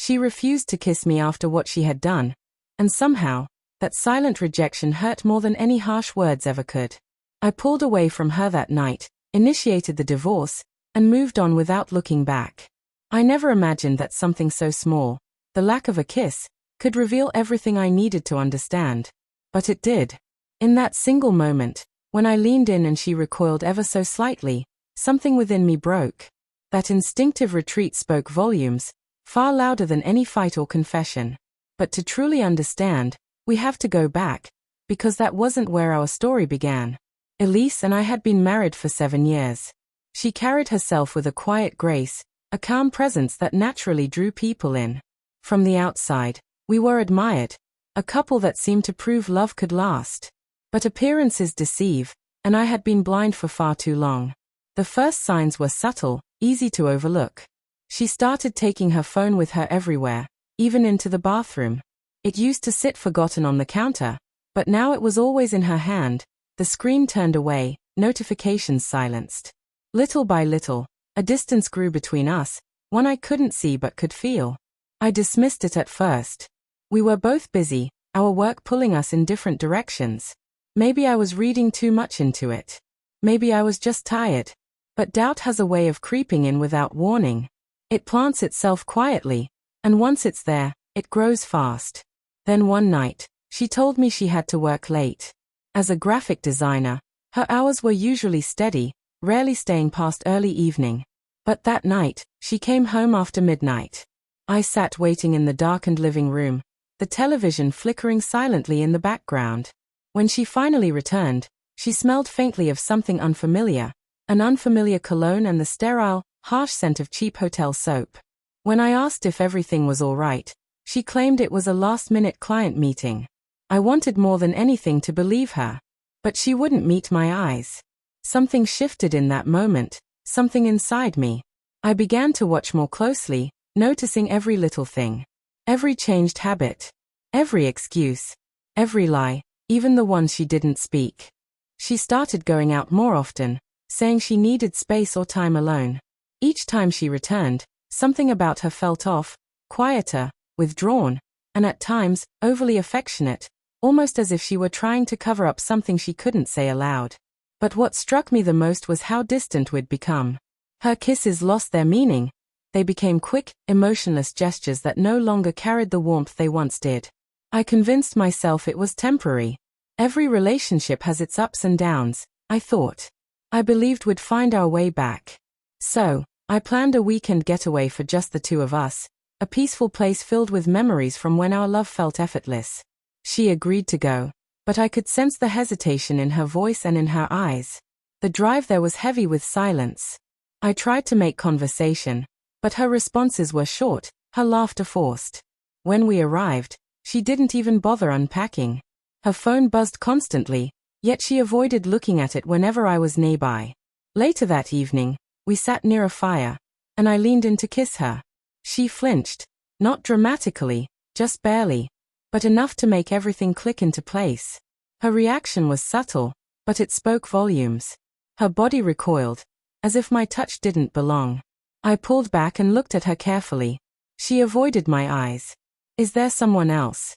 She refused to kiss me after what she had done, and somehow, that silent rejection hurt more than any harsh words ever could. I pulled away from her that night, initiated the divorce, and moved on without looking back. I never imagined that something so small, the lack of a kiss, could reveal everything I needed to understand. But it did. In that single moment, when I leaned in and she recoiled ever so slightly, something within me broke. That instinctive retreat spoke volumes, far louder than any fight or confession. But to truly understand, we have to go back, because that wasn't where our story began. Elise and I had been married for 7 years. She carried herself with a quiet grace, a calm presence that naturally drew people in. From the outside, we were admired, a couple that seemed to prove love could last. But appearances deceive, and I had been blind for far too long. The first signs were subtle, easy to overlook. She started taking her phone with her everywhere, even into the bathroom. It used to sit forgotten on the counter, but now it was always in her hand, the screen turned away, notifications silenced. Little by little, a distance grew between us, one I couldn't see but could feel. I dismissed it at first. We were both busy, our work pulling us in different directions. Maybe I was reading too much into it. Maybe I was just tired. But doubt has a way of creeping in without warning. It plants itself quietly, and once it's there, it grows fast. Then one night, she told me she had to work late. As a graphic designer, her hours were usually steady, rarely staying past early evening. But that night, she came home after midnight. I sat waiting in the darkened living room, the television flickering silently in the background. When she finally returned, she smelled faintly of something unfamiliar, an unfamiliar cologne and the sterile, harsh scent of cheap hotel soap. When I asked if everything was all right, she claimed it was a last-minute client meeting. I wanted more than anything to believe her. But she wouldn't meet my eyes. Something shifted in that moment, something inside me. I began to watch more closely, noticing every little thing. Every changed habit. Every excuse. Every lie, even the ones she didn't speak. She started going out more often, saying she needed space or time alone. Each time she returned, something about her felt off, quieter, withdrawn, and at times, overly affectionate, almost as if she were trying to cover up something she couldn't say aloud. But what struck me the most was how distant we'd become. Her kisses lost their meaning. They became quick, emotionless gestures that no longer carried the warmth they once did. I convinced myself it was temporary. Every relationship has its ups and downs, I thought. I believed we'd find our way back. So, I planned a weekend getaway for just the two of us, a peaceful place filled with memories from when our love felt effortless. She agreed to go, but I could sense the hesitation in her voice and in her eyes. The drive there was heavy with silence. I tried to make conversation, but her responses were short, her laughter forced. When we arrived, she didn't even bother unpacking. Her phone buzzed constantly, yet she avoided looking at it whenever I was nearby. Later that evening, we sat near a fire, and I leaned in to kiss her. She flinched, not dramatically, just barely, but enough to make everything click into place. Her reaction was subtle, but it spoke volumes. Her body recoiled, as if my touch didn't belong. I pulled back and looked at her carefully. She avoided my eyes. "Is there someone else?"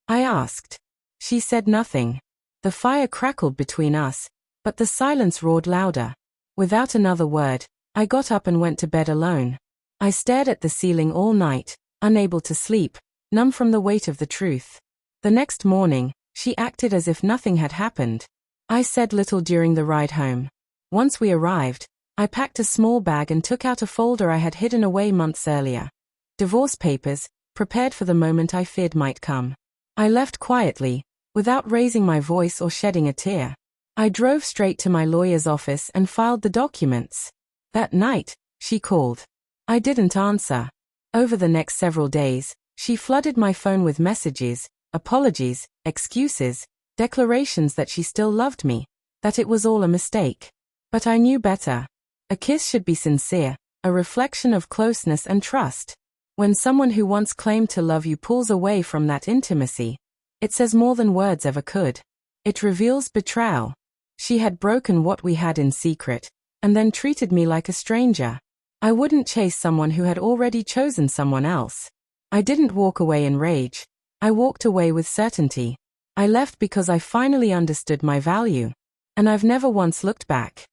I asked. She said nothing. The fire crackled between us, but the silence roared louder. Without another word, I got up and went to bed alone. I stared at the ceiling all night, unable to sleep, numb from the weight of the truth. The next morning, she acted as if nothing had happened. I said little during the ride home. Once we arrived, I packed a small bag and took out a folder I had hidden away months earlier. Divorce papers, prepared for the moment I feared might come. I left quietly, without raising my voice or shedding a tear. I drove straight to my lawyer's office and filed the documents. That night, she called. I didn't answer. Over the next several days, she flooded my phone with messages, apologies, excuses, declarations that she still loved me, that it was all a mistake. But I knew better. A kiss should be sincere, a reflection of closeness and trust. When someone who once claimed to love you pulls away from that intimacy, it says more than words ever could. It reveals betrayal. She had broken what we had in secret, and then treated me like a stranger. I wouldn't chase someone who had already chosen someone else. I didn't walk away in rage. I walked away with certainty. I left because I finally understood my value. And I've never once looked back.